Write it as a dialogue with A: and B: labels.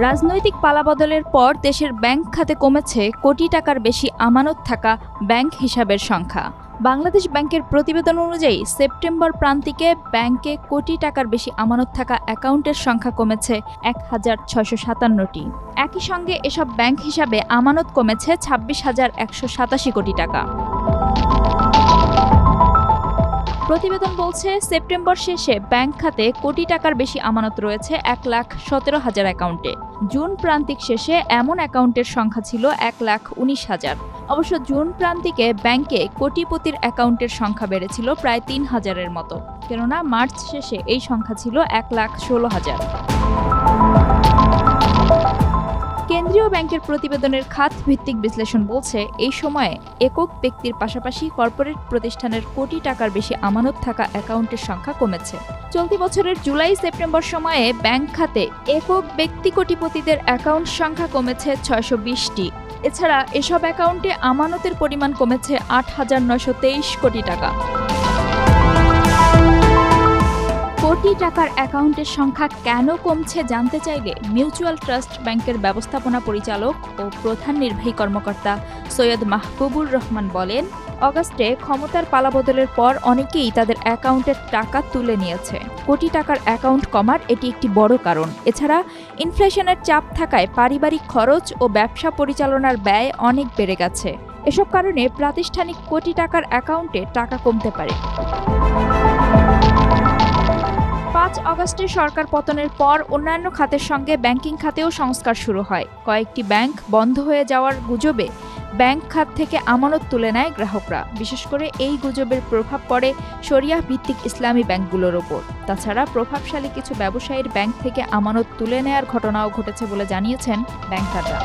A: রাজনৈতিক পালাবদলের পর দেশের ব্যাংক খাতে কমেছে কোটি টাকার বেশি আমানত থাকা ব্যাংক হিসাবের সংখ্যা। বাংলাদেশ ব্যাংকের প্রতিবেদন অনুযায়ী সেপ্টেম্বর প্রান্তিকে ব্যাংকে কোটি টাকার বেশি আমানত থাকা অ্যাকাউন্টের সংখ্যা কমেছে ১,৬৫৭টি। একই সঙ্গে এসব ব্যাংক হিসাবে আমানত কমেছে ২৬,১৮৭ কোটি টাকা। প্রতিবেদন বলছে, সেপ্টেম্বর শেষে ব্যাংক খাতে কোটি টাকার বেশি আমানত রয়েছে ১,১৭,০০০ অ্যাকাউন্টে। জুন প্রান্তিক শেষে এমন অ্যাকাউন্টের সংখ্যা ছিল ১,১৯,০০০। অবশ্য জুন প্রান্তিকে ব্যাংকে কোটিপতির অ্যাকাউন্টের সংখ্যা বেড়েছিল প্রায় ৩,০০০-এর মতো, কেননা মার্চ শেষে এই সংখ্যা ছিল ১,১৬,০০০। কেন্দ্রীয় ব্যাংকের প্রতিবেদনের খাত ভিত্তিক বিশ্লেষণ বলছে, এই সময়ে একক ব্যক্তির পাশাপাশি কর্পোরেট প্রতিষ্ঠানের কোটি টাকার বেশি আমানত থাকা অ্যাকাউন্টের সংখ্যা কমেছে। চলতি বছরের জুলাই-সেপ্টেম্বর সময়ে ব্যাংক খাতে একক ব্যক্তি কোটিপতিদের অ্যাকাউন্ট সংখ্যা কমেছে ৬২০টি। এছাড়া এসব অ্যাকাউন্টে আমানতের পরিমাণ কমেছে ৮,৯২৩ কোটি টাকা। কোটি টাকার অ্যাকাউন্টের সংখ্যা কেন কমছে জানতে চাইলে মিউচুয়াল ট্রাস্ট ব্যাংকের ব্যবস্থাপনা পরিচালক ও প্রধান নির্বাহী কর্মকর্তা সৈয়দ মাহবুবুর রহমান বলেন, অগাস্টে ক্ষমতার পালাবদলের পর অনেকেই তাদের অ্যাকাউন্টের টাকা তুলে নিয়েছে। কোটি টাকার অ্যাকাউন্ট কমার এটি একটি বড় কারণ। এছাড়া ইনফ্লেশনের চাপ থাকায় পারিবারিক খরচ ও ব্যবসা পরিচালনার ব্যয় অনেক বেড়ে গেছে। এসব কারণে প্রাতিষ্ঠানিক কোটি টাকার অ্যাকাউন্টে টাকা কমতে পারে। ৫ অগাস্টে সরকার পতনের পর অন্যান্য খাতের সঙ্গে ব্যাংকিং খাতেও সংস্কার শুরু হয়। কয়েকটি ব্যাংক বন্ধ হয়ে যাওয়ার গুজবে ব্যাংক খাত থেকে আমানত তুলে নেয় গ্রাহকরা। বিশেষ করে এই গুজবের প্রভাব পড়ে শরিয়াহ ভিত্তিক ইসলামী ব্যাংকগুলোর ওপর। তাছাড়া প্রভাবশালী কিছু ব্যবসায়ীর ব্যাংক থেকে আমানত তুলে নেয়ার ঘটনাও ঘটেছে বলে জানিয়েছেন ব্যাংকাররা।